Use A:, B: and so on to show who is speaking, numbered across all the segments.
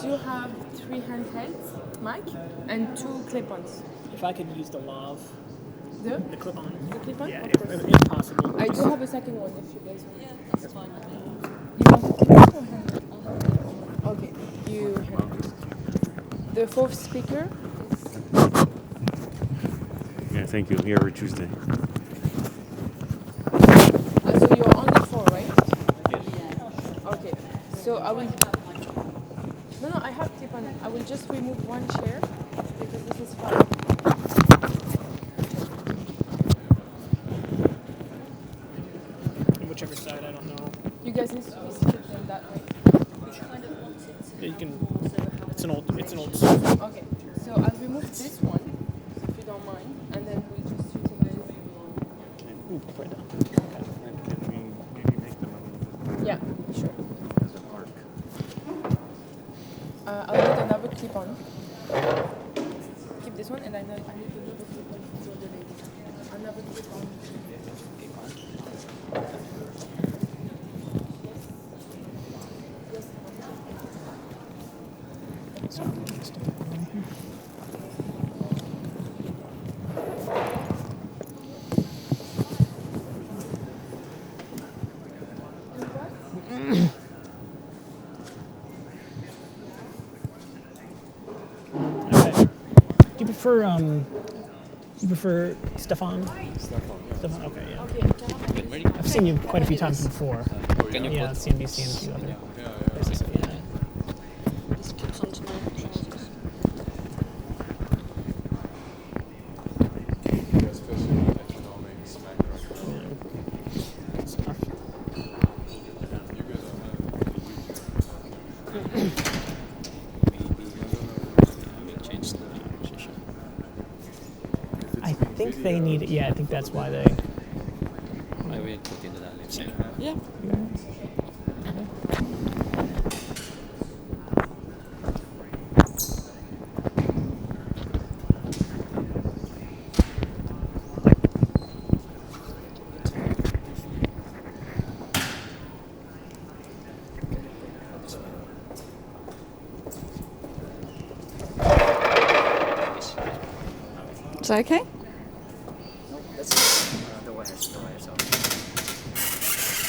A: do have 3 handhelds mic and 2 clip-ons.
B: If I could use the lav,
A: The
B: clip-on.
A: The clip-on?
B: Yeah,
A: Of
B: if
A: course.
B: possible.
A: I do have a second one if you guys want.
C: Yeah, that's fine.
A: You want a clip-on or handheld? Okay, you handheld. The 4th speaker is...
D: Yeah, thank you. Here every Tuesday.
A: So you're only 4, right?
C: Yeah.
A: Okay, so I will... No, I have clip-on. I will just remove one chair because this is 5.
B: Whichever side, I don't know.
A: You guys need to be seated in that way.
C: Which kind of wanted to
B: Yeah, you can.
C: also have
B: It's an old.
A: Okay, so I'll remove this one, if you don't mind, and then we'll just utilize...
B: Ooh, right down.
D: Can we maybe make them a little bit
A: Yeah, sure.
D: as an arc?
A: I'll need another clip-on. Keep this one, and I need another clip-on for the lady. Another clip-on.
B: Okay. Do you prefer Stefan? Stefan, okay, yeah.
A: Okay,
B: I've seen you quite a few times before.
E: Can you
B: Yeah,
E: put
B: CNBC and a few other places. Yeah.
C: this clips onto my trousers?
B: Stuff.
E: change the position?
B: I think they need. Yeah, I think that's why they.
E: I will put in the left side.
C: Yeah. Is that okay?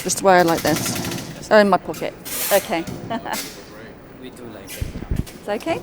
C: Just the wire like this. Oh, in my pocket. Okay.
E: We do like it.
C: Is that okay?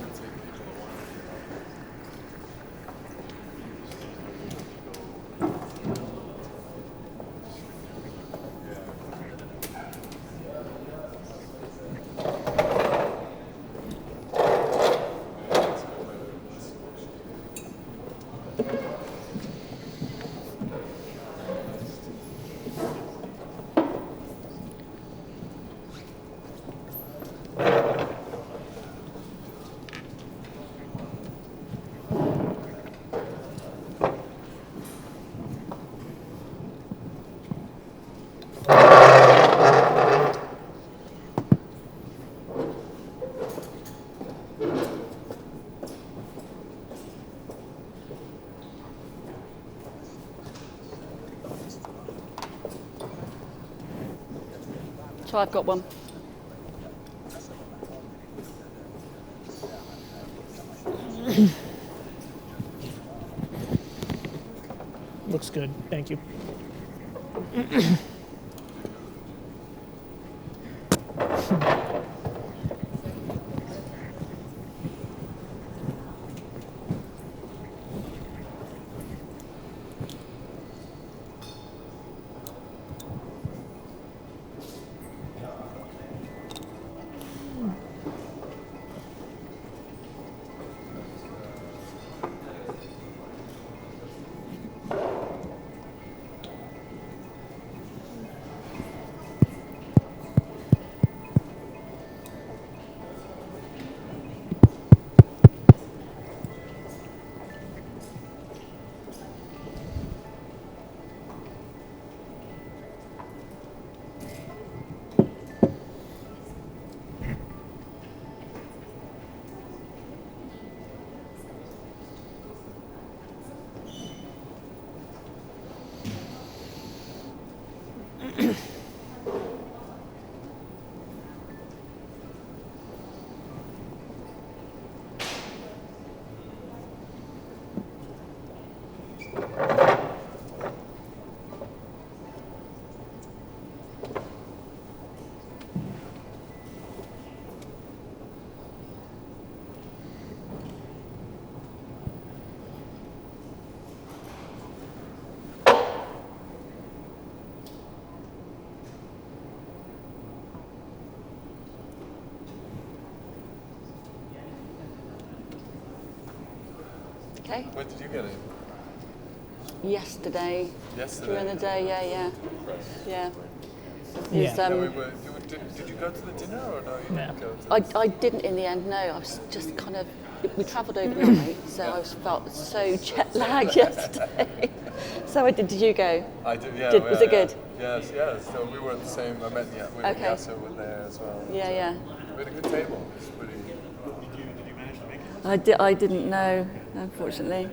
C: So I've got one.
B: Looks good. Thank you.
C: Okay.
F: When did you get in?
C: Yesterday.
F: Yesterday.
C: During the day, yeah.
B: Yeah.
C: It's,
F: No, did you go to the dinner or no? You didn't go to
C: I didn't in the end, no. I was just kind of, we travelled overnight, so I felt so jet lagged yesterday. So did you go?
F: I did, yeah.
C: Was it good?
F: Yes. So we were at the same, I met Yaser were there as well.
C: Yeah.
F: We had a good table. It was pretty.
D: Did you manage to make it?
C: I didn't know, unfortunately.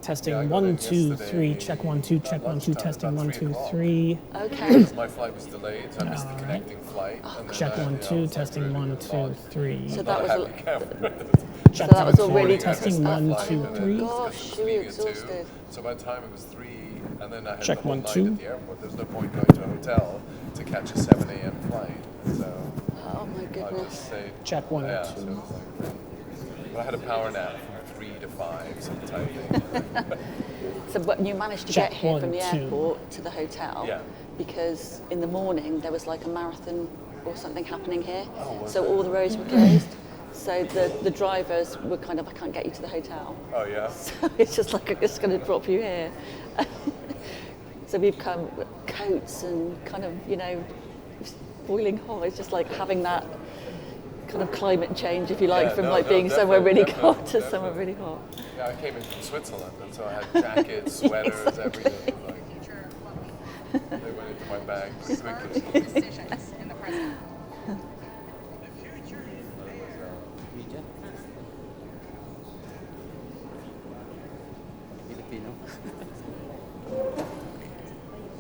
B: Testing
F: Yeah, I got
B: 1,
F: in
B: 2,
F: yesterday
B: 3. Check 1, 2. Check 1, 2.
F: lunchtime,
B: Testing
F: about
B: 1,
F: 3
B: 2,
F: o'clock.
B: 3.
C: Okay.
F: My flight was delayed, so I missed the
B: Alright.
F: connecting flight. And then
B: Check 1, 2. Testing 1, 2, 3.
C: So that was
B: Check
C: that was
B: 1,
C: all
B: 2.
C: really
B: Testing 1, 2, 3.
C: Gosh, you were exhausted.
F: So by the time it was 3, and then I had
B: Check
F: the whole
B: 1,
F: night
B: 2.
F: at the airport. There's no point going to a hotel to catch a 7 a.m. flight. So
C: Oh my
F: I
C: goodness.
F: just stayed.
B: Check 1,
F: Yeah,
B: 2.
F: so it was like, but I had a power nap from 3 to 5, some type thing.
C: So when you managed to
B: Check
C: get here
B: 1,
C: from the
B: 2.
C: airport to the hotel,
F: Yeah.
C: because in the morning there was like a marathon or something happening here,
F: was
C: so
F: there?
C: all the roads were closed. So the drivers were kind of, I can't get you to the hotel.
F: Oh yeah.
C: So it's just like, I'm just going to drop you here. So we've come with coats and kind of, boiling hot. It's just like having that kind of climate change, if you like,
F: Yeah,
C: from
F: no,
C: like
F: no,
C: being somewhere really
F: definitely,
C: cold to somewhere really hot.
F: Yeah, I came in from Switzerland, and so I had jackets, sweaters, everything. Like, they went into my bag pretty quickly.
G: Decisions in the present.
E: Media? Filipino?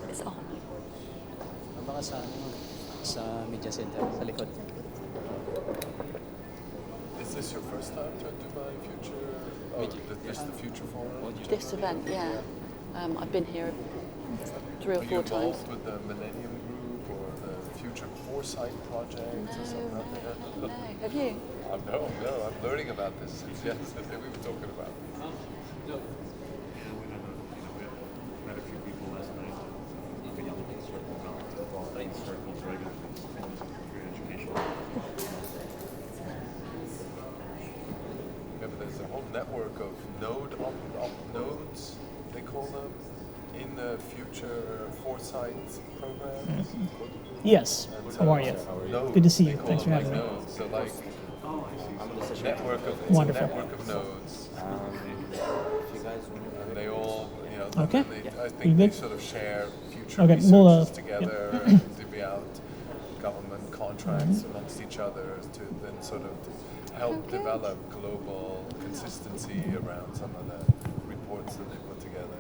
C: It's on.
E: Baka sa media center, sa likod.
F: Is this your first time to Dubai Future? Oh, this the Future Forum?
C: This event, yeah. I've been here 3 or
F: Were
C: 4
F: you
C: times.
F: involved with the Millennium Group or the Future Foresight Project or something like that?
C: No. Have you?
F: No, I'm learning about this since yesterday we were talking about it.
D: Yeah, we met a few people last night. Being able to circle around circles, right? Through education.
F: Yeah, but there's a whole network of nodes, they call them, in the Future Foresight programs.
B: Yes.
F: And
B: How are you?
F: nodes,
B: Good to see
F: they
B: you.
F: call
B: Thanks for
F: them
B: having me.
F: nodes. So like it's a network
B: Wonderful.
F: of nodes. And they all,
B: Okay.
F: I
B: You
F: think they
B: good?
F: sort of share future
B: Okay,
F: researches
B: we'll,
F: together and divvy out government contracts amongst each other to then sort of help develop global consistency around some of the reports that they put together.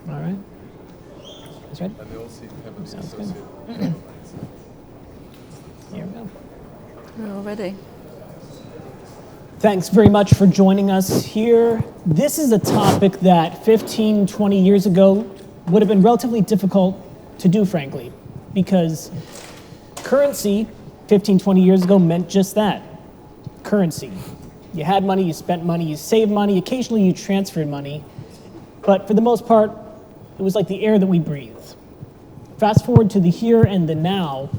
B: All right. That's right.
F: And they all seem heavily
B: Sounds good.
F: associated with governments.
B: Here we go.
C: We're all ready.
B: Thanks very much for joining us here. This is a topic that 15, 20 years ago would have been relatively difficult to do, frankly, because currency 15, 20 years ago meant just that, currency. You had money, you spent money, you saved money, occasionally you transferred money, but for the most part, it was like the air that we breathe. Fast forward to the here and the now,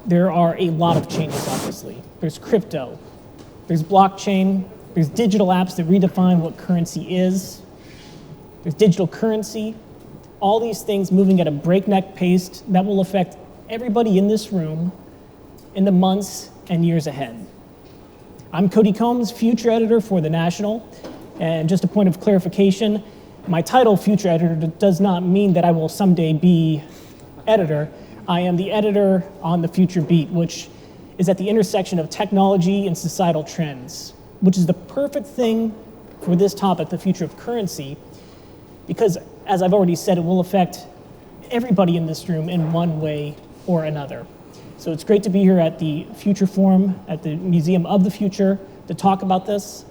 B: there are a lot of changes, obviously. There's crypto, there's blockchain, there's digital apps that redefine what currency is, there's digital currency, all these things moving at a breakneck pace that will affect everybody in this room in the months and years ahead. I'm Cody Combs, Future Editor for The National, and just a point of clarification, my title, Future Editor, does not mean that I will someday be editor. I am the editor on the Future Beat, which is at the intersection of technology and societal trends, which is the perfect thing for this topic, the future of currency, because as I've already said, it will affect everybody in this room in one way or another. So it's great to be here at the Future Forum at the Museum of the Future to talk about this.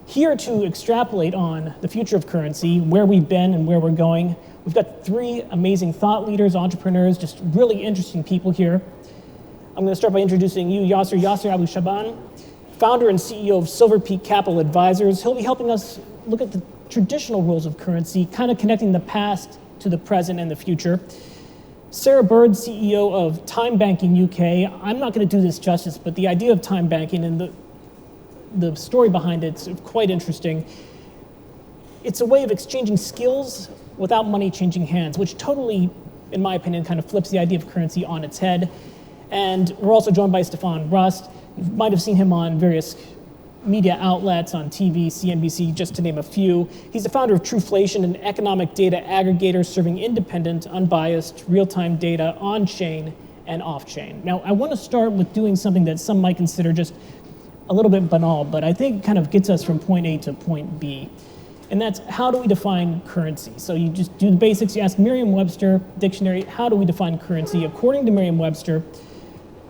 B: Here to extrapolate on the future of currency, where we've been and where we're going, we've got 3 amazing thought leaders, entrepreneurs, just really interesting people here. I'm going to start by introducing you, Yaser AbuShaban, founder and CEO of Silver Peak Capital Advisors. He'll be helping us look at the traditional rules of currency, kind of connecting the past to the present and the future. Sarah Bird, CEO of TimeBanking UK. I'm not going to do this justice, but the idea of TimeBanking and the story behind it's quite interesting. It's a way of exchanging skills without money changing hands, which totally, in my opinion, kind of flips the idea of currency on its head. And we're also joined by Stefan Rust. You might have seen him on various media outlets, on TV, CNBC, just to name a few. He's the founder of Truflation, an economic data aggregator serving independent, unbiased, real-time data on-chain and off-chain. Now, I want to start with doing something that some might consider just a little bit banal, but I think it kind of gets us from point A to point B. And that's, how do we define currency? So you just do the basics, you ask Merriam-Webster dictionary, how do we define currency? According to Merriam-Webster,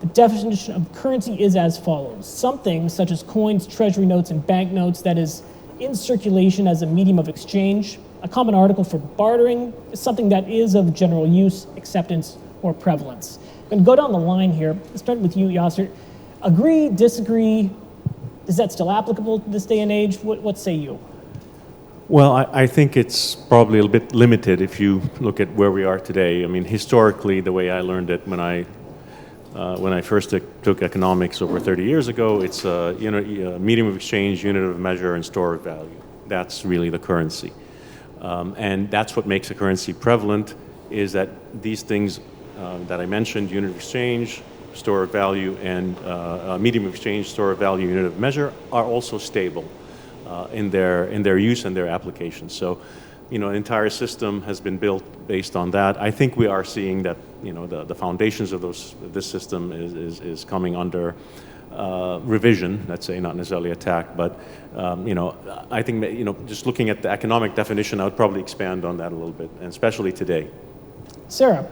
B: the definition of currency is as follows: something such as coins, treasury notes, and banknotes that is in circulation as a medium of exchange. A common article for bartering is something that is of general use, acceptance, or prevalence. I'm going to go down the line here. Let's start with you, Yaser. Agree, disagree? Is that still applicable to this day and age? What say you?
D: Well, I think it's probably a bit limited if you look at where we are today. I mean, historically, the way I learned it when I first took economics over 30 years ago, it's a medium of exchange, unit of measure, and store of value. That's really the currency. And that's what makes a currency prevalent, is that these things that I mentioned, unit of exchange, store of value, and medium of exchange, store of value, unit of measure, are also stable in their use and their application. So, an entire system has been built based on that. I think we are seeing that, the foundations of this system is coming under revision, let's say, not necessarily attack, but, I think that, just looking at the economic definition, I would probably expand on that a little bit, and especially today.
B: Sarah.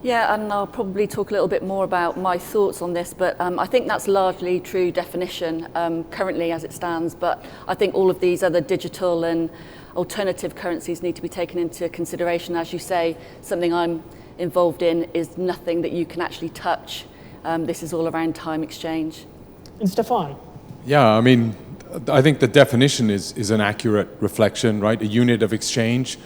C: Yeah, and I'll probably talk a little bit more about my thoughts on this, but I think that's largely true definition currently as it stands, but I think all of these other digital and alternative currencies need to be taken into consideration. As you say, something I'm involved in is nothing that you can actually touch. This is all around time exchange.
B: And Stefan.
F: Yeah, I mean, I think the definition is an accurate reflection, right? A unit of exchange.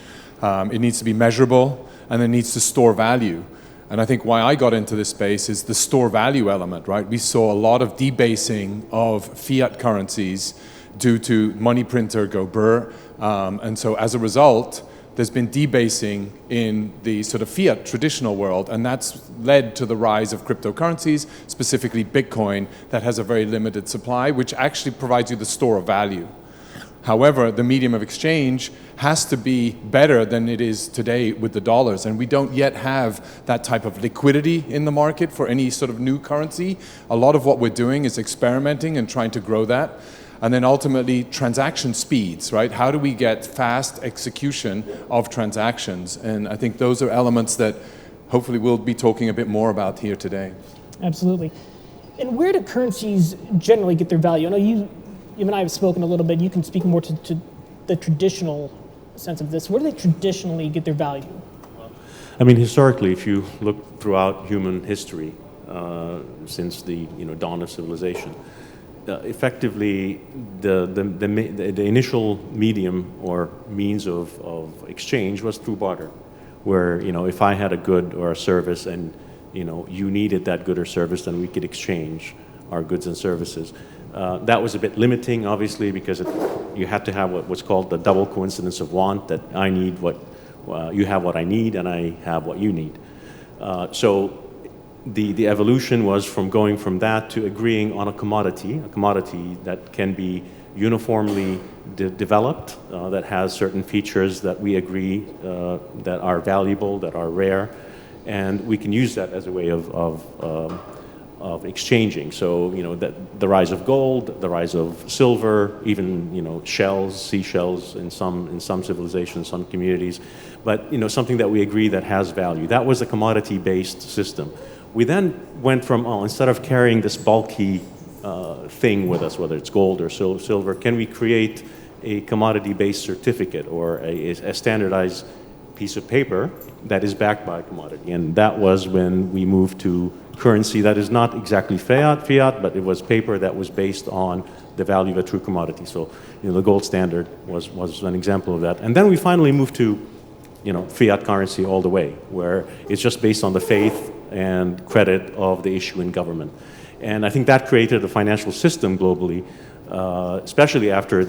F: It needs to be measurable, and it needs to store value. And I think why I got into this space is the store value element, right? We saw a lot of debasing of fiat currencies due to money printer go burr. And so as a result, there's been debasing in the sort of fiat traditional world, and that's led to the rise of cryptocurrencies, specifically Bitcoin, that has a very limited supply, which actually provides you the store of value. However, the medium of exchange has to be better than it is today with the dollars, and we don't yet have that type of liquidity in the market for any sort of new currency. A lot of what we're doing is experimenting and trying to grow that. And then ultimately, transaction speeds, right? How do we get fast execution of transactions? And I think those are elements that hopefully we'll be talking a bit more about here today.
B: Absolutely. And where do currencies generally get their value? I know you and I have spoken a little bit. You can speak more to the traditional sense of this. Where do they traditionally get their value?
D: I mean, historically, if you look throughout human history, since the dawn of civilization, effectively the initial medium or means of exchange was through barter, where if I had a good or a service and you needed that good or service, then we could exchange our goods and services. That was a bit limiting, obviously, because you had to have what's called the double coincidence of want, that I need what you have what I need and I have what you need. So the evolution was from going from that to agreeing on a commodity that can be uniformly developed, that has certain features that we agree that are valuable, that are rare, and we can use that as a way of exchanging. So the rise of gold, the rise of silver, even shells, seashells in some civilizations, some communities, but something that we agree that has value. That was a commodity-based system. We then went from, instead of carrying this bulky thing with us, whether it's gold or silver, can we create a commodity-based certificate or a standardized piece of paper that is backed by a commodity? And that was when we moved to currency that is not exactly fiat, but it was paper that was based on the value of a true commodity. So the gold standard was an example of that. And then we finally moved to fiat currency all the way, where it's just based on the faith and credit of the issuing government. And I think that created a financial system globally especially after after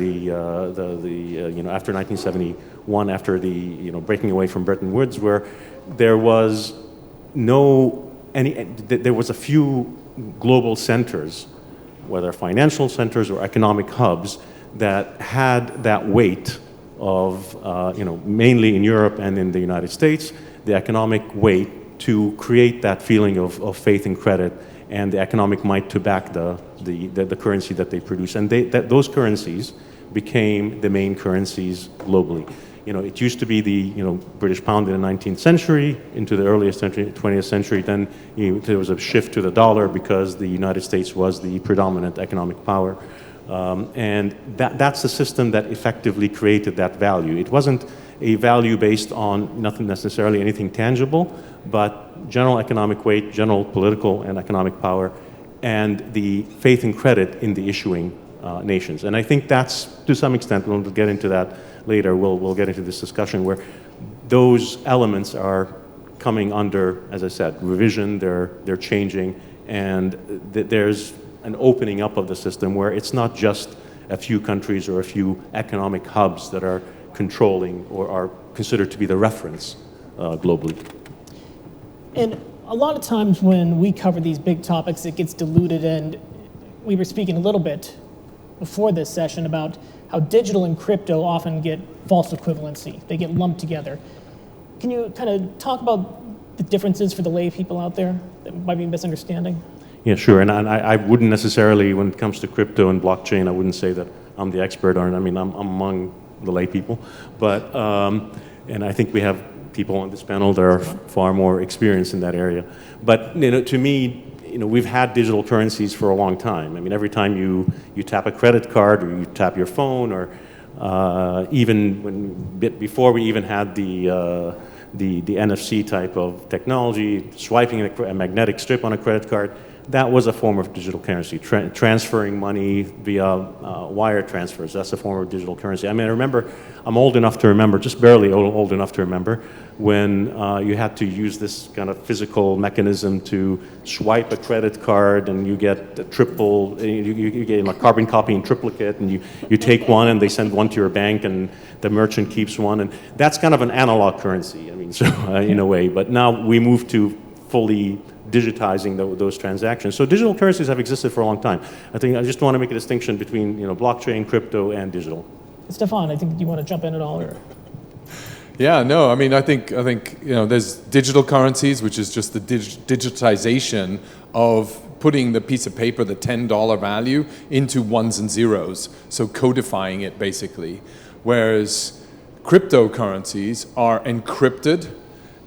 D: 1971, after the breaking away from Bretton Woods, where there was there was a few global centers, whether financial centers or economic hubs, that had that weight of, mainly in Europe and in the United States, the economic weight to create that feeling of faith and credit and the economic might to back the currency that they produce. And those currencies became the main currencies globally. It used to be the British pound in the 19th century into the earliest 20th century. Then there was a shift to the dollar because the United States was the predominant economic power. And that's the system that effectively created that value. It wasn't a value based on nothing necessarily anything tangible, but general economic weight, general political and economic power, and the faith and credit in the issuing nations. And I think that's, to some extent, we'll get into that later, we'll get into this discussion where those elements are coming under, as I said, revision, they're changing, and there's an opening up of the system where it's not just a few countries or a few economic hubs that are controlling or are considered to be the reference globally.
B: And a lot of times when we cover these big topics, it gets diluted, and we were speaking a little bit before this session about how digital and crypto often get false equivalency. They get lumped together. Can you kind of talk about the differences for the lay people out there that might be misunderstanding?
D: Yeah, sure. And I wouldn't necessarily, when it comes to crypto and blockchain, I wouldn't say that I'm the expert on it. I mean, I'm among the lay people. But, and I think we have people on this panel that are far more experienced in that area. But, to me, we've had digital currencies for a long time. I mean, every time you tap a credit card or you tap your phone, or even before we even had the NFC type of technology, swiping a magnetic strip on a credit card, that was a form of digital currency. Transferring money via wire transfers, that's a form of digital currency. I mean, I remember, I'm old enough to remember, just barely old enough to remember, when you had to use this kind of physical mechanism to swipe a credit card, and you get a triple, you get a carbon copy in triplicate, and you take one and they send one to your bank and the merchant keeps one, and that's kind of an analog currency, I mean, so in a way. But now we move to fully digitizing those transactions. So digital currencies have existed for a long time. I just want to make a distinction between blockchain, crypto, and digital.
B: Stefan, I think you want to jump in at all? Or?
F: Yeah, no, I mean, I think there's digital currencies, which is just the digitization of putting the piece of paper, the $10 value, into ones and zeros, so codifying it basically. Whereas cryptocurrencies are encrypted,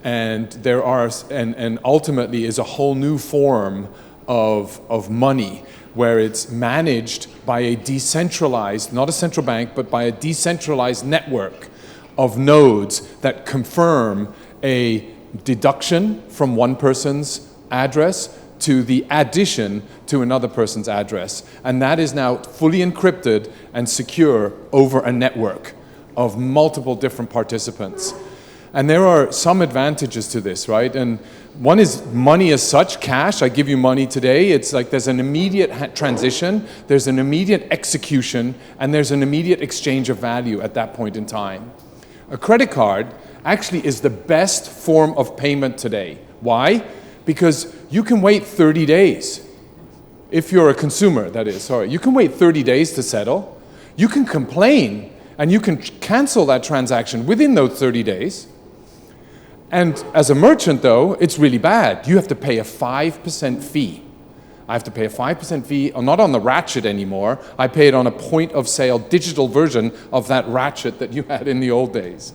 F: and there are, and ultimately is a whole new form of money, where it's managed by a decentralized, not a central bank, but by a decentralized network of nodes that confirm a deduction from one person's address to the addition to another person's address. And that is now fully encrypted and secure over a network of multiple different participants. And there are some advantages to this, right? And one is money as such, cash. I give you money today. It's like there's an immediate transition, there's an immediate execution, and there's an immediate exchange of value at that point in time. A credit card actually is the best form of payment today. Why? Because you can wait 30 days. If you're a consumer, that is, sorry. You can wait 30 days to settle. You can complain, and you can cancel that transaction within those 30 days. And as a merchant, though, it's really bad. You have to pay a 5% fee. I have to pay a 5% fee, not on the ratchet anymore. I pay it on a point of sale digital version of that ratchet that you had in the old days.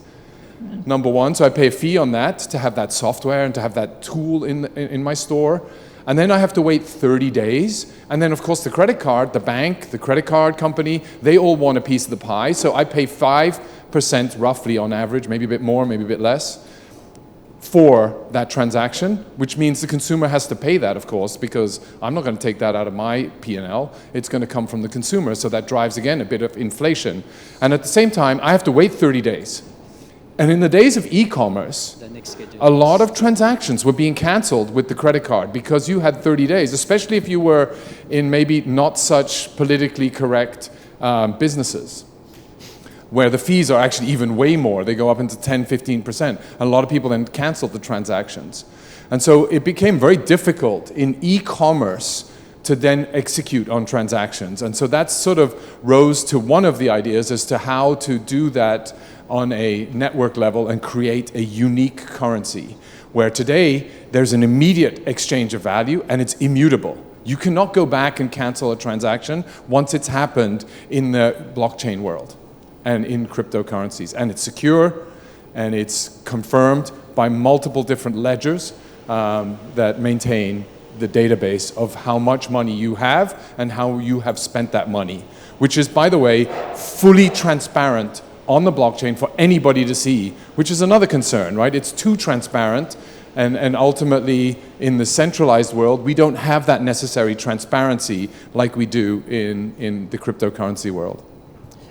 F: Number one, so I pay a fee on that to have that software and to have that tool in my store. And then I have to wait 30 days. And then, of course, the credit card, the bank, the credit card company, they all want a piece of the pie. So I pay 5% roughly on average, maybe a bit more, maybe a bit less, for that transaction, which means the consumer has to pay that, of course, because I'm not going to take that out of my P&L. It's going to come from the consumer, so that drives, again, a bit of inflation. And at the same time, I have to wait 30 days.
G: And in the days of e-commerce,
E: The next schedule.
G: a lot of transactions were being canceled with the credit card because you had 30 days, especially if you were in maybe not such politically correct businesses, where the fees are actually even way more. They go up into 10, 15%. A lot of people then canceled the transactions. And so it became very difficult in e-commerce to then execute on transactions. And so that sort of rose to one of the ideas as to how to do that on a network level and create a unique currency, where today there's an immediate exchange of value and it's immutable. You cannot go back and cancel a transaction once it's happened in the blockchain world and in cryptocurrencies. And it's secure and it's confirmed by multiple different ledgers that maintain the database of how much money you have and how you have spent that money, which is, by the way, fully transparent on the blockchain for anybody to see, which is another concern, right? It's too transparent, and ultimately in the centralized world, we don't have that necessary transparency like we do in the cryptocurrency world.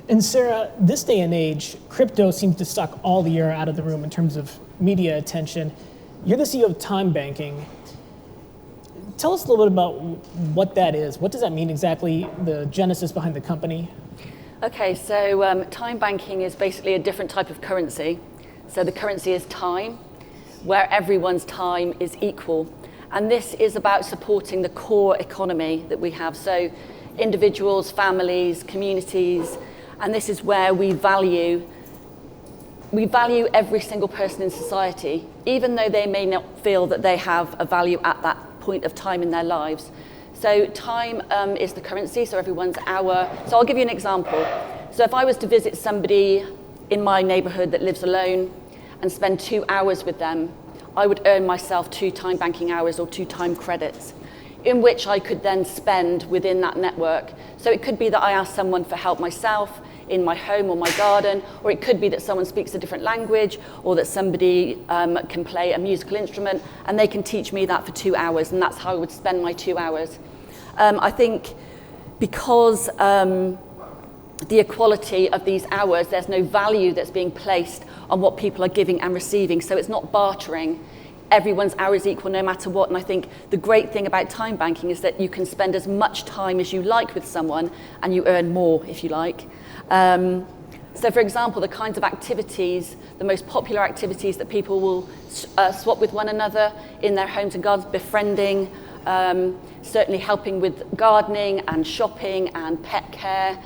B: And Sarah, this day and age, crypto seems to suck all the air out of the room in terms of media attention. You're the CEO of TimeBanking. Tell us a little bit about what that is. What does that mean exactly, the genesis behind the company?
C: Okay, so time banking is basically a different type of currency. So the currency is time, where everyone's time is equal. And this is about supporting the core economy that we have. So individuals, families, communities, and this is where we value every single person in society, even though they may not feel that they have a value at that point of time in their lives. So time is the currency, so everyone's hour. So I'll give you an example. So if I was to visit somebody in my neighborhood that lives alone and spend 2 hours with them, I would earn myself 2 time banking hours or 2 time credits, in which I could then spend within that network. So it could be that I ask someone for help myself in my home or my garden, or it could be that someone speaks a different language, or that somebody can play a musical instrument, and they can teach me that for 2 hours, and that's how I would spend my 2 hours. I think because the equality of these hours, there's no value that's being placed on what people are giving and receiving, so it's not bartering. Everyone's hour is equal no matter what, and I think the great thing about time banking is that you can spend as much time as you like with someone, and you earn more if you like. So for example, the kinds of activities, the most popular activities that people will swap with one another in their homes and gardens, befriending, certainly helping with gardening and shopping and pet care.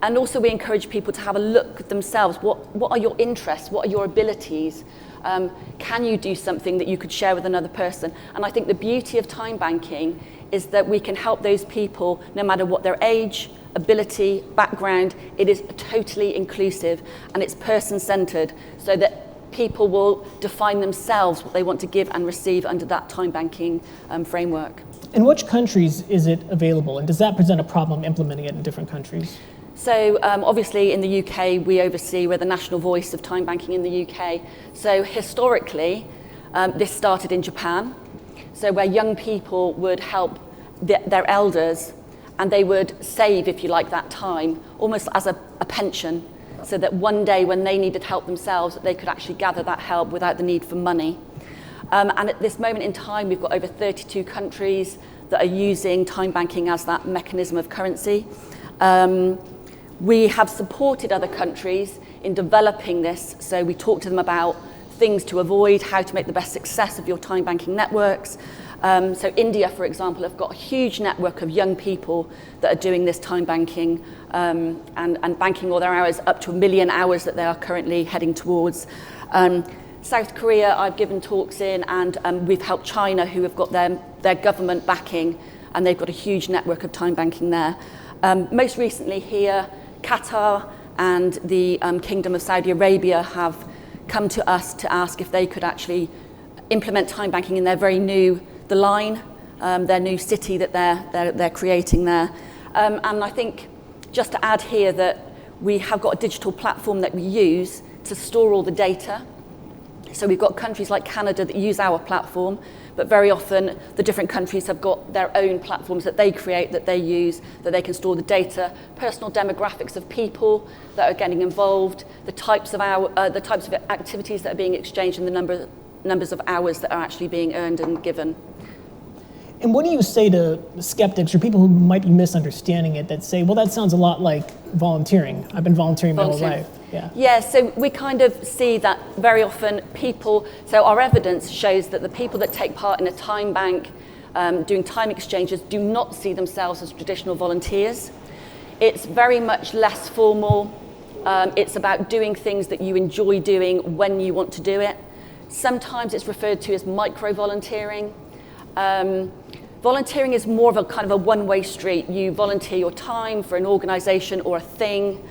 C: And also we encourage people to have a look at themselves. What are your interests? What are your abilities? Can you do something that you could share with another person? And I think the beauty of time banking is that we can help those people no matter what their age, ability, background. It is totally inclusive and it's person-centered, so that people will define themselves what they want to give and receive under that time banking framework.
B: In which countries is it available, and does that present a problem implementing it in different countries?
C: So obviously in the UK, we're the national voice of time banking in the UK. So historically, this started in Japan, so where young people would help their elders, and they would save, if you like, that time, almost as a pension, so that one day when they needed help themselves, they could actually gather that help without the need for money. And at this moment in time, we've got over 32 countries that are using time banking as that mechanism of currency. We have supported other countries in developing this, so we talk to them about things to avoid, how to make the best success of your time banking networks. So India, for example, have got a huge network of young people that are doing this time banking and banking all their hours, up to 1 million hours that they are currently heading towards. South Korea, I've given talks in, and we've helped China, who have got their government backing, and they've got a huge network of time banking there. Most recently here, Qatar and the Kingdom of Saudi Arabia have come to us to ask if they could actually implement time banking in their very new, the Line, their new city that they're creating there. And I think just to add here that we have got a digital platform that we use to store all the data. So we've got countries like Canada that use our platform, but very often the different countries have got their own platforms that they create, that they use, that they can store the data, personal demographics of people that are getting involved, the types of activities that are being exchanged, and the numbers of hours that are actually being earned and given.
B: And what do you say to skeptics or people who might be misunderstanding it that say, well, that sounds a lot like volunteering. I've been volunteering my whole life.
C: Yeah, so we kind of see that very often so our evidence shows that the people that take part in a time bank, doing time exchanges, do not see themselves as traditional volunteers. It's very much less formal. It's about doing things that you enjoy doing when you want to do it. Sometimes it's referred to as micro-volunteering. Volunteering is more of a kind of a one-way street. You volunteer your time for an organization or a thing.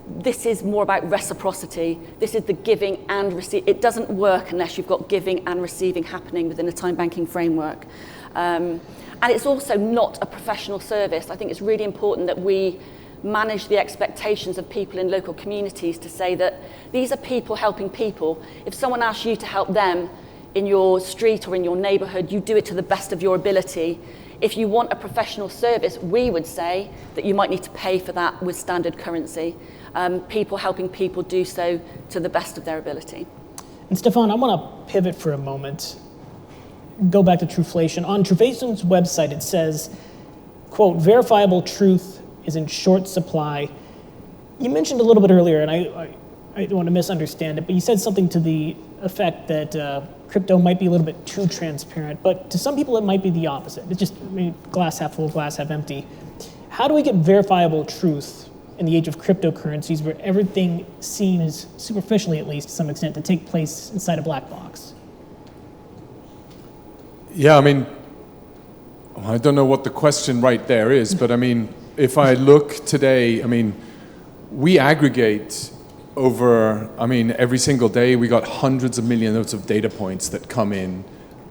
C: This is more about reciprocity. This is the giving and receive. It doesn't work unless you've got giving and receiving happening within a time banking framework. And it's also not a professional service. I think it's really important that we manage the expectations of people in local communities to say that these are people helping people. If someone asks you to help them in your street or in your neighborhood, you do it to the best of your ability. If you want a professional service, we would say that you might need to pay for that with standard currency. People helping people do so to the best of their ability.
B: And Stefan, I want to pivot for a moment. Go back to Truflation. On Truflation's website, it says, quote, verifiable truth is in short supply. You mentioned a little bit earlier, and I don't want to misunderstand it, but you said something to the effect that crypto might be a little bit too transparent, but to some people it might be the opposite. It's just glass half full, glass half empty. How do we get verifiable truth in the age of cryptocurrencies where everything seems, superficially at least to some extent, to take place inside a black box?
G: Yeah, I mean, I don't know what the question right there is, but I mean, if I look today, I mean, we aggregate over, every single day we got hundreds of millions of data points that come in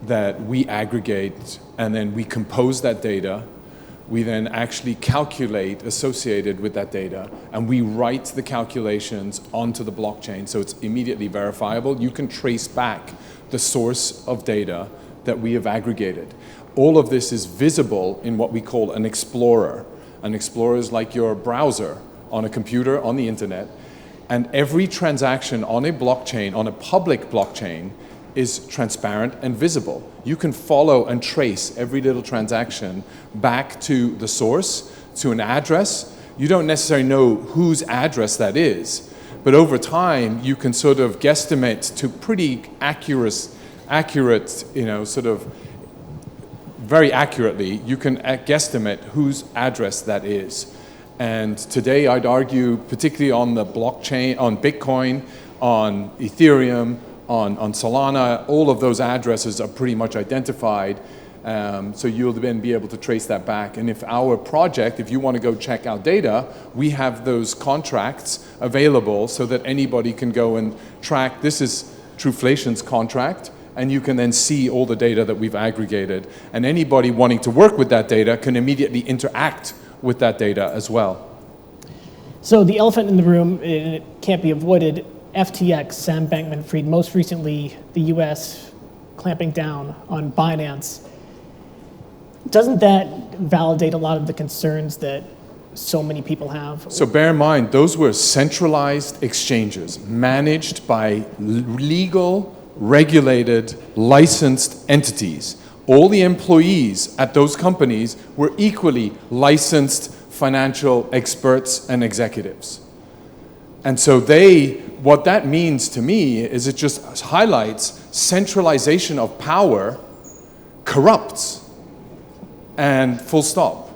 G: that we aggregate, and then we compose that data. We then actually calculate associated with that data, and we write the calculations onto the blockchain so it's immediately verifiable. You can trace back the source of data that we have aggregated. All of this is visible in what we call an explorer. An explorer is like your browser on a computer, on the internet, and every transaction on a blockchain, on a public blockchain, is transparent and visible. You can follow and trace every little transaction back to the source, to an address. You don't necessarily know whose address that is, but over time you can sort of guesstimate to pretty accurate, sort of very accurately, you can guesstimate whose address that is. And today I'd argue, particularly on the blockchain, on Bitcoin, on Ethereum, on Solana, all of those addresses are pretty much identified. So you'll then be able to trace that back. And if our project, if you want to go check out data, we have those contracts available so that anybody can go and track. This is Truflation's contract, and you can then see all the data that we've aggregated. And anybody wanting to work with that data can immediately interact with that data as well.
B: So the elephant in the room, it can't be avoided. FTX, Sam Bankman-Fried, most recently the US clamping down on Binance. Doesn't that validate a lot of the concerns that so many people have?
G: So bear in mind, those were centralized exchanges managed by legal, regulated, licensed entities. All the employees at those companies were equally licensed financial experts and executives. And so what that means to me is it just highlights centralization of power corrupts, and full stop.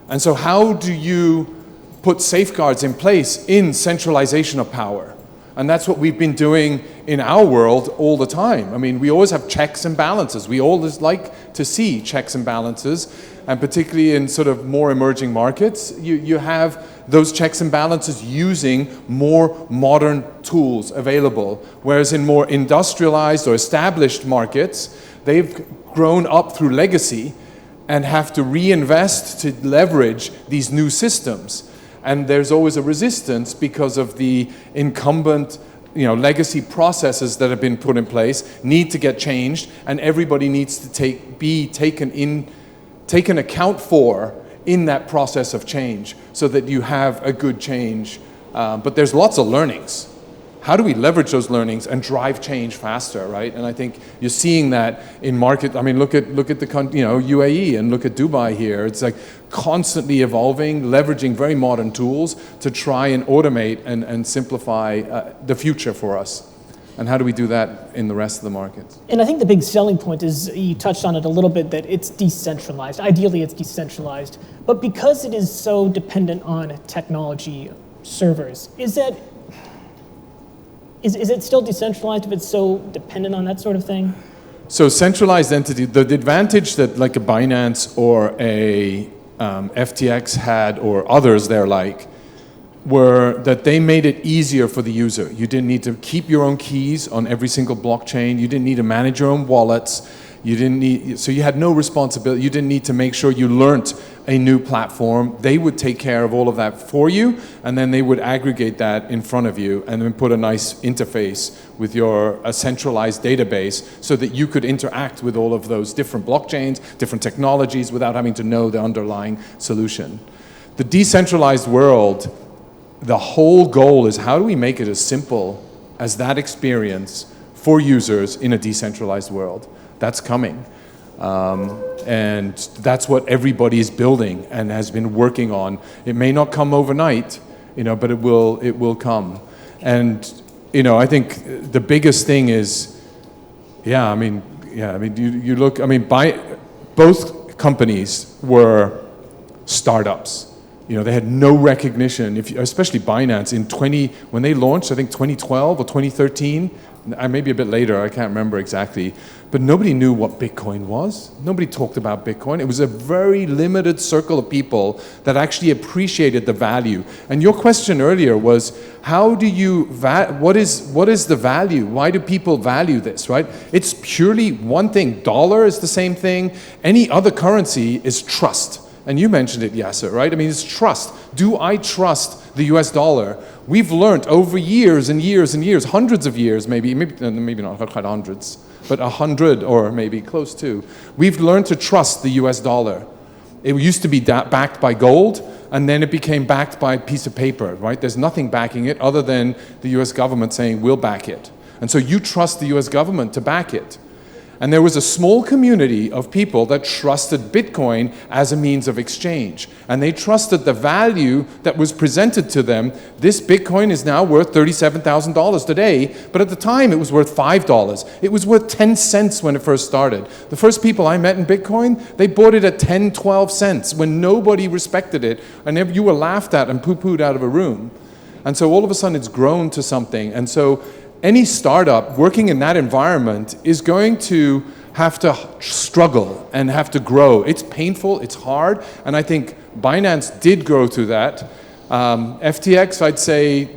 G: And so how do you put safeguards in place in centralization of power? And that's what we've been doing in our world all the time. I mean, we always have checks and balances. We always like to see checks and balances, and particularly in sort of more emerging markets, you have those checks and balances using more modern tools available. Whereas in more industrialized or established markets, they've grown up through legacy and have to reinvest to leverage these new systems. And there's always a resistance because of the incumbent legacy processes that have been put in place need to get changed, and everybody needs to be taken account for in that process of change, so that you have a good change. But there's lots of learnings. How do we leverage those learnings and drive change faster, right? And I think you're seeing that in market. I mean, look at the UAE, and look at Dubai here. It's like constantly evolving, leveraging very modern tools to try and automate and simplify the future for us. And how do we do that in the rest of the markets?
B: And I think the big selling point is, you touched on it a little bit, that it's decentralized. Ideally, it's decentralized. But because it is so dependent on technology servers, is it still decentralized if it's so dependent on that sort of thing?
G: So centralized entity, the advantage that like a Binance or a FTX had, or others they're like, were that they made it easier for the user. You didn't need to keep your own keys on every single blockchain. You didn't need to manage your own wallets. So you had no responsibility. You didn't need to make sure you learnt a new platform. They would take care of all of that for you, and then they would aggregate that in front of you and then put a nice interface with a centralized database, so that you could interact with all of those different blockchains, different technologies, without having to know the underlying solution. The decentralized world, the whole goal is, how do we make it as simple as that experience for users in a decentralized world? That's coming. And that's what everybody is building and has been working on. It may not come overnight, but it will come. And I think the biggest thing is, you look. Both companies were startups. They had no recognition, especially Binance when they launched, I think 2012 or 2013, maybe a bit later, I can't remember exactly, but nobody knew what Bitcoin was. Nobody talked about Bitcoin. It was a very limited circle of people that actually appreciated the value. And your question earlier was, what is the value? Why do people value this, right? It's purely one thing. Dollar is the same thing. Any other currency is trust. And you mentioned it, Yaser, right? I mean, it's trust. Do I trust the US dollar? We've learned over years and years and years, hundreds of years, maybe not quite hundreds, but 100 or maybe close to. We've learned to trust the US dollar. It used to be backed by gold, and then it became backed by a piece of paper, right? There's nothing backing it other than the US government saying, we'll back it. And so you trust the US government to back it. And there was a small community of people that trusted Bitcoin as a means of exchange. And they trusted the value that was presented to them. This Bitcoin is now worth $37,000 today, but at the time it was worth $5. It was worth 10 cents when it first started. The first people I met in Bitcoin, they bought it at 10, 12 cents when nobody respected it, and you were laughed at and poo-pooed out of a room. And so all of a sudden it's grown to something. And so any startup working in that environment is going to have to struggle and have to grow. It's painful, it's hard, and I think Binance did grow through that. FTX, I'd say,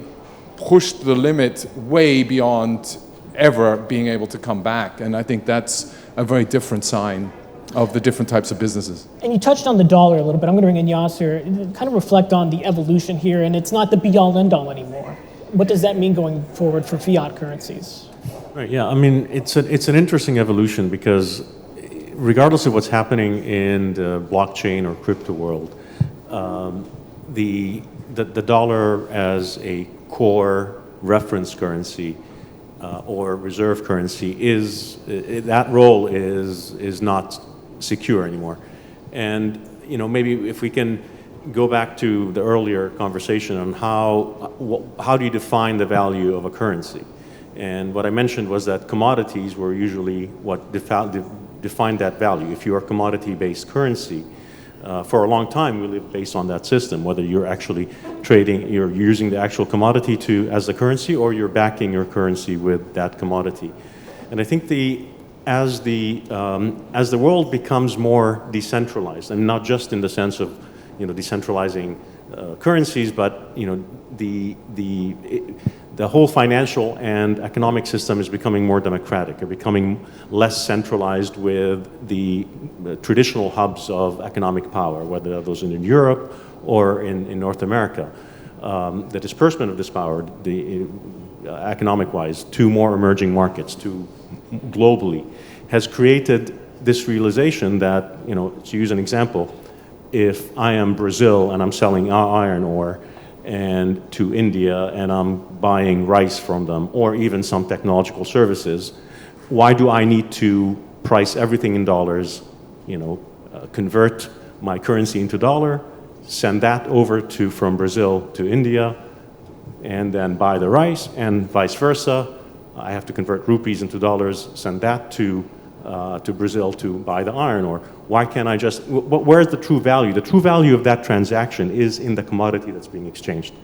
G: pushed the limit way beyond ever being able to come back, and I think that's a very different sign of the different types of businesses.
B: And you touched on the dollar a little bit. I'm going to bring in Yaser, kind of reflect on the evolution here, and it's not the be-all, end-all anymore. What does that mean going forward for fiat currencies?
D: Right, yeah, I mean, it's an interesting evolution, because regardless of what's happening in the blockchain or crypto world, the dollar as a core reference currency or reserve currency that role is not secure anymore. And maybe if we can go back to the earlier conversation on how do you define the value of a currency. And what I mentioned was that commodities were usually what defined that value. If you're a commodity-based currency, for a long time we lived based on that system, whether you're actually you're using the actual commodity as the currency, or you're backing your currency with that commodity. And I think as the world becomes more decentralized, and not just in the sense of decentralizing currencies, but the whole financial and economic system is becoming more democratic, or becoming less centralized with the traditional hubs of economic power, whether those in Europe or in North America. The disbursement of this power economic-wise, to more emerging markets, to globally, has created this realization that, to use an example, if I am Brazil and I'm selling iron ore and to India and I'm buying rice from them, or even some technological services, why do I need to price everything in dollars, convert my currency into dollar, send that over from Brazil to India, and then buy the rice, and vice versa. I have to convert rupees into dollars, send that to Brazil to buy the iron ore. Why can't I just, where's the true value? The true value of that transaction is in the commodity that's being exchanged.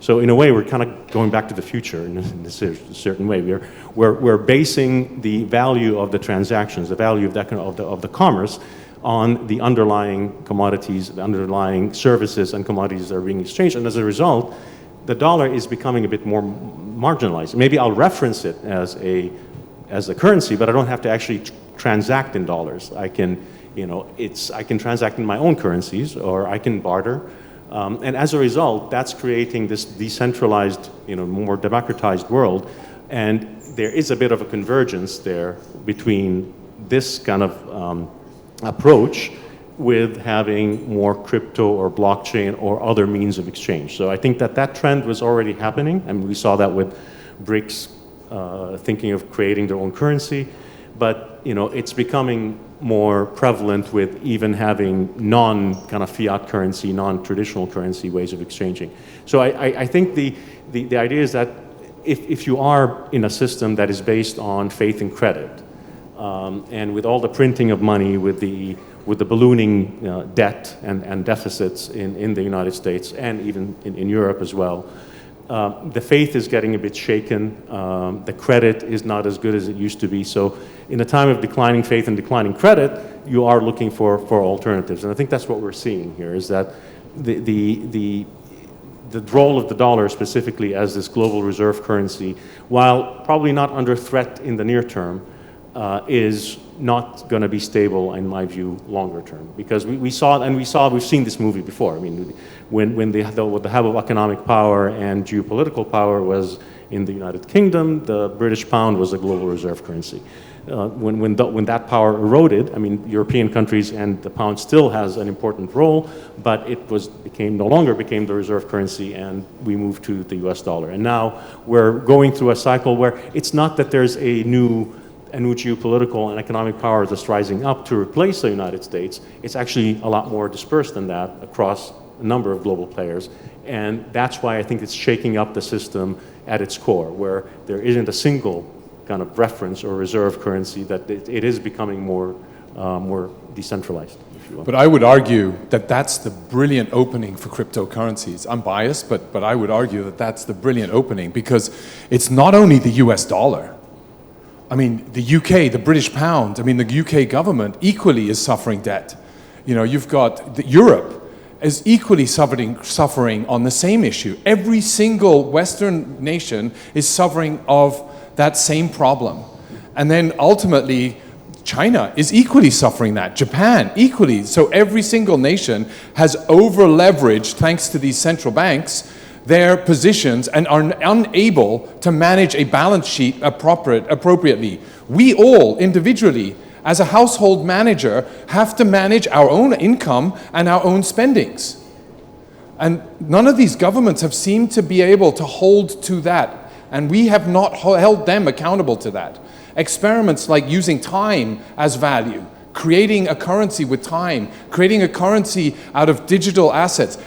D: So in a way, we're kind of going back to the future in a certain way. We're basing the value of the transactions, the value of the commerce, on the underlying commodities, the underlying services and commodities that are being exchanged. And as a result, the dollar is becoming a bit more marginalized. Maybe I'll reference it as a currency, but I don't have to actually transact in dollars. I can transact in my own currencies, or I can barter. And as a result, that's creating this decentralized, more democratized world. And there is a bit of a convergence there between this kind of approach with having more crypto or blockchain or other means of exchange. So I think that trend was already happening. I mean, we saw that with BRICS thinking of creating their own currency. But it's becoming more prevalent with even having non-kind of fiat currency, non-traditional currency ways of exchanging. So I think the idea is that if you are in a system that is based on faith and credit, and with all the printing of money, with the ballooning debt and deficits in the United States and even in Europe as well, the faith is getting a bit shaken. The credit is not as good as it used to be. So in a time of declining faith and declining credit, you are looking for alternatives. And I think that's what we're seeing here, is that the role of the dollar specifically as this global reserve currency, while probably not under threat in the near term, is not going to be stable, in my view, longer term. Because we've seen this movie before. I mean, when the hub of economic power and geopolitical power was in the United Kingdom, the British pound was a global reserve currency. When that power eroded, I mean, European countries and the pound still has an important role, but it no longer became the reserve currency, and we moved to the US dollar. And now we're going through a cycle where it's not that there's a new geopolitical and economic power that's rising up to replace the United States. It's actually a lot more dispersed than that across a number of global players. And that's why I think it's shaking up the system at its core, where there isn't a single kind of reference or reserve currency, that it is becoming more decentralized, if you will.
G: But I would argue that that's the brilliant opening for cryptocurrencies. I'm biased, but I would argue that that's the brilliant opening, because it's not only the US dollar. I mean, the UK, the British pound, I mean, the UK government equally is suffering debt. You've got Europe is equally suffering on the same issue. Every single Western nation is suffering of that same problem. And then ultimately, China is equally suffering that. Japan, equally. So every single nation has over-leveraged, thanks to these central banks, their positions, and are unable to manage a balance sheet appropriately. We all, individually, as a household manager, have to manage our own income and our own spendings. And none of these governments have seemed to be able to hold to that, and we have not held them accountable to that. Experiments like using time as value, creating a currency with time, creating a currency out of digital assets,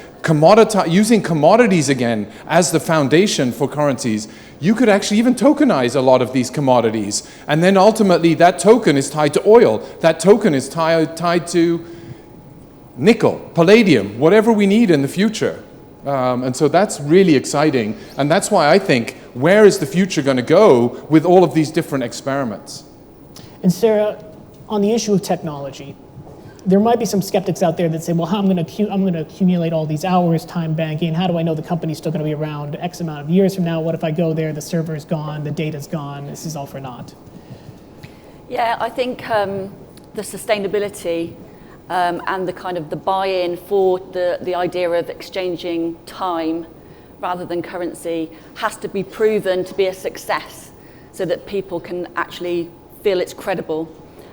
G: using commodities again as the foundation for currencies. You could actually even tokenize a lot of these commodities. And then ultimately that token is tied to oil. That token is tied to nickel, palladium, whatever we need in the future. And so that's really exciting. And that's why I think, where is the future going to go with all of these different experiments?
B: And Sarah, on the issue of technology, there might be some skeptics out there that say, well, I'm going to accumulate all these hours time banking. How do I know the company's still going to be around X amount of years from now? What if I go there, the server's gone, the data's gone, this is all for naught?
C: Yeah, I think the sustainability and the kind of the buy-in for the idea of exchanging time rather than currency has to be proven to be a success so that people can actually feel it's credible.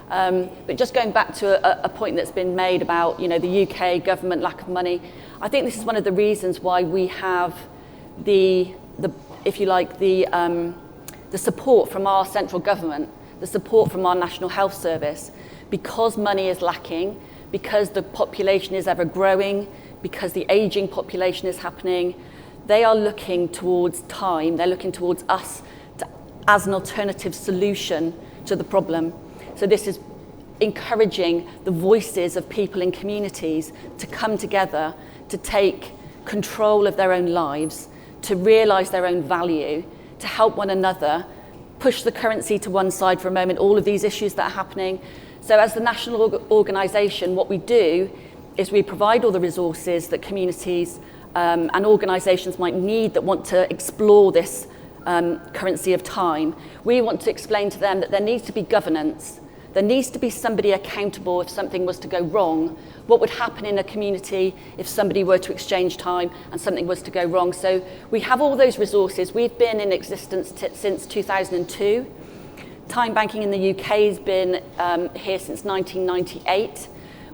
C: But just going back to a point that's been made about, the UK government lack of money, I think this is one of the reasons why we have the support from our central government, the support from our National Health Service, because money is lacking, because the population is ever growing, because the aging population is happening. They are looking towards time, they're looking towards us as an alternative solution to the problem. So this is encouraging the voices of people in communities to come together, to take control of their own lives, to realise their own value, to help one another, push the currency to one side for a moment, all of these issues that are happening. So as the national organisation, what we do is we provide all the resources that communities and organisations might need that want to explore this currency of time. We want to explain to them that there needs to be governance. There needs to be somebody accountable if something was to go wrong. What would happen in a community if somebody were to exchange time and something was to go wrong? So we have all those resources. We've been in existence since 2002. TimeBanking in the UK has been here since 1998,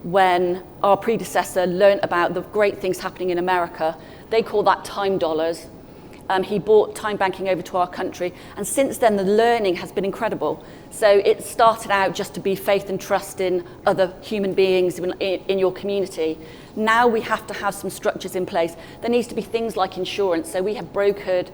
C: when our predecessor learnt about the great things happening in America. They call that time dollars. He brought TimeBanking over to our country, and since then the learning has been incredible. So it started out just to be faith and trust in other human beings in your community. Now we have to have some structures in place. There needs to be things like insurance. So we have brokered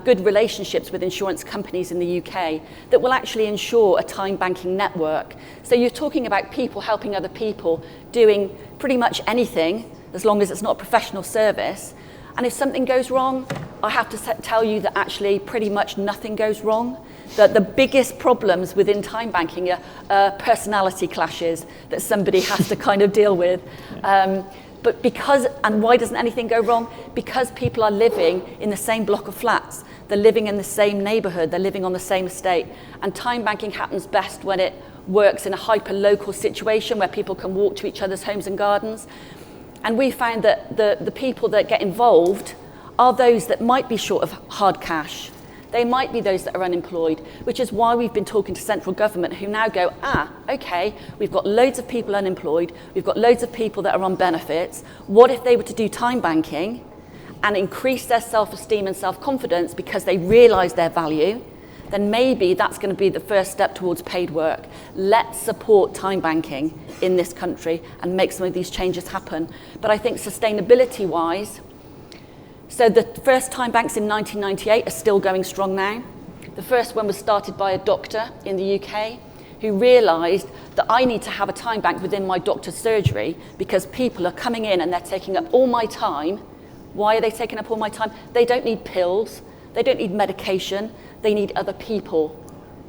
C: good relationships with insurance companies in the UK that will actually insure a TimeBanking network. So you're talking about people helping other people, doing pretty much anything, as long as it's not a professional service. And if something goes wrong, I have to tell you that actually pretty much nothing goes wrong. That the biggest problems within TimeBanking are personality clashes that somebody has to kind of deal with. But and why doesn't anything go wrong? Because people are living in the same block of flats. They're living in the same neighbourhood. They're living on the same estate. And TimeBanking happens best when it works in a hyper-local situation where people can walk to each other's homes and gardens. And we found that the people that get involved are those that might be short of hard cash. They might be those that are unemployed, which is why we've been talking to central government who now go, okay, we've got loads of people unemployed, we've got loads of people that are on benefits. What if they were to do time banking and increase their self-esteem and self-confidence because they realise their value? Then maybe that's going to be the first step towards paid work. Let's support time banking in this country and make some of these changes happen. But I think sustainability-wise, so the first time banks in 1998 are still going strong now. The first one was started by a doctor in the UK who realised that I need to have a time bank within my doctor's surgery because people are coming in and they're taking up all my time. Why are they taking up all my time? They don't need pills. They don't need medication. They need other people.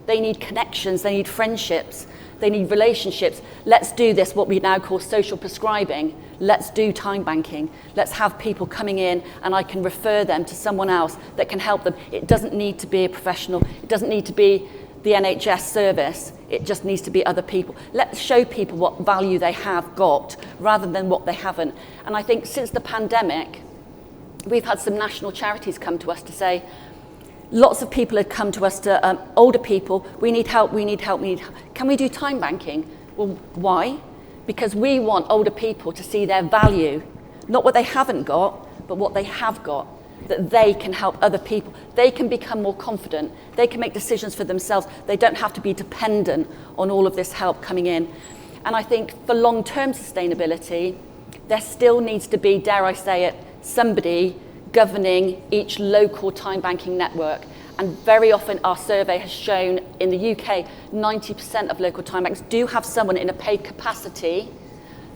C: They need connections. They need friendships. They need relationships. Let's do this, what we now call social prescribing. Let's do time banking. Let's have people coming in and I can refer them to someone else that can help them. It doesn't need to be a professional. It doesn't need to be the NHS service. It just needs to be other people. Let's show people what value they have got rather than what they haven't. And I think since the pandemic, we've had some national charities come to us to say, lots of people had come to us, to older people, we need help, we need help, we need help. Can we do time banking? Well, why? Because we want older people to see their value, not what they haven't got, but what they have got, that they can help other people. They can become more confident. They can make decisions for themselves. They don't have to be dependent on all of this help coming in. And I think for long-term sustainability, there still needs to be, dare I say it, somebody governing each local time banking network. And very often our survey has shown in the UK, 90% of local time banks do have someone in a paid capacity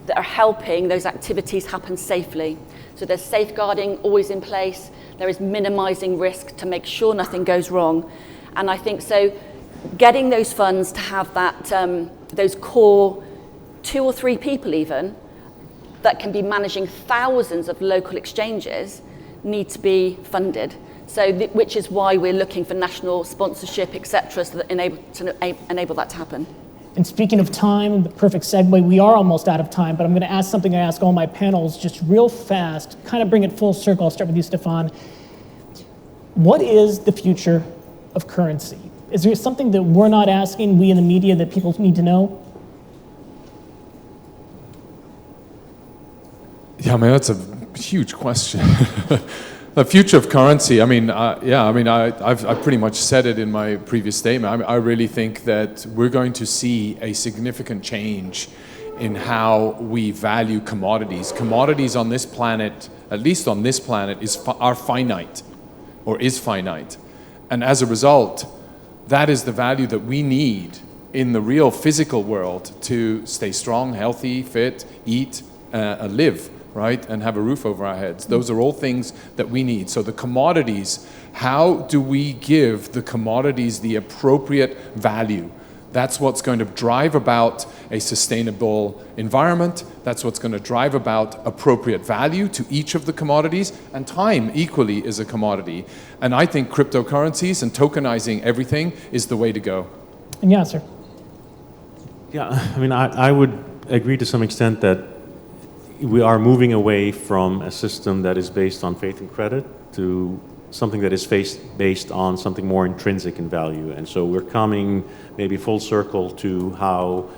C: that are helping those activities happen safely. So there's safeguarding always in place. There is minimising risk to make sure nothing goes wrong. And I think so getting those funds to have that, those core 2 or 3 people even, that can be managing thousands of local exchanges need to be funded. So, which is why we're looking for national sponsorship, etc., so that enable that to happen.
B: And speaking of time, the perfect segue, we are almost out of time, but I'm going to ask something I ask all my panels just real fast, kind of bring it full circle. I'll start with you, Stefan. What is the future of currency? Is there something that we're not asking, we in the media, that people need to know?
G: Yeah, I mean, that's a huge question. The future of currency, I've pretty much said it in my previous statement. I really think that we're going to see a significant change in how we value commodities. Commodities on this planet, at least on this planet, are finite, or is finite. And as a result, that is the value that we need in the real physical world to stay strong, healthy, fit, eat, live, right? And have a roof over our heads. Those are all things that we need. So the commodities, how do we give the commodities the appropriate value? That's what's going to drive about a sustainable environment. That's what's going to drive about appropriate value to each of the commodities. And time equally is a commodity. And I think cryptocurrencies and tokenizing everything is the way to go.
B: And Yaser.
D: Yeah, I mean, I would agree to some extent that we are moving away from a system that is based on faith and credit to something that is based on something more intrinsic in value. And so we're coming maybe full circle to how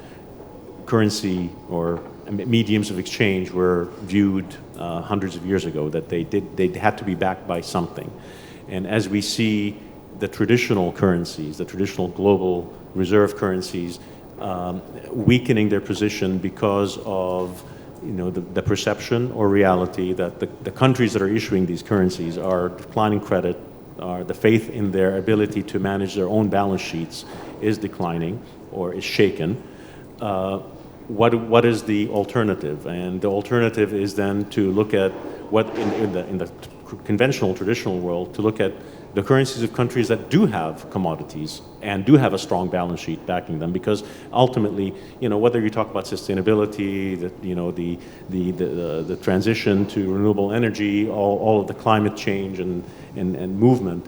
D: currency or mediums of exchange were viewed hundreds of years ago, that they had to be backed by something. And as we see the traditional currencies, the traditional global reserve currencies, weakening their position because of the perception or reality that the countries that are issuing these currencies are declining credit, the faith in their ability to manage their own balance sheets is declining or is shaken. What is the alternative? And the alternative is then to look at what in the conventional, traditional world, to look at the currencies of countries that do have commodities and do have a strong balance sheet backing them, because ultimately, whether you talk about sustainability, the transition to renewable energy, all of the climate change and movement,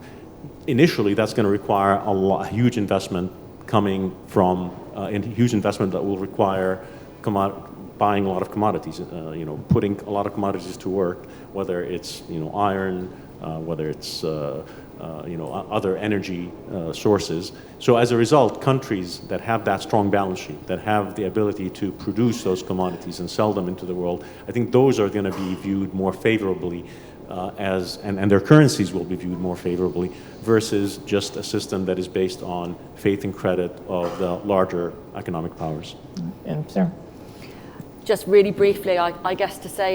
D: initially that's going to require a huge investment coming from, and huge investment that will require buying a lot of commodities, putting a lot of commodities to work, whether it's iron, whether it's other energy sources. So as a result, countries that have that strong balance sheet, that have the ability to produce those commodities and sell them into the world, I think those are going to be viewed more favorably and their currencies will be viewed more favorably versus just a system that is based on faith and credit of the larger economic powers.
B: And Sarah.
C: Just really briefly, I guess to say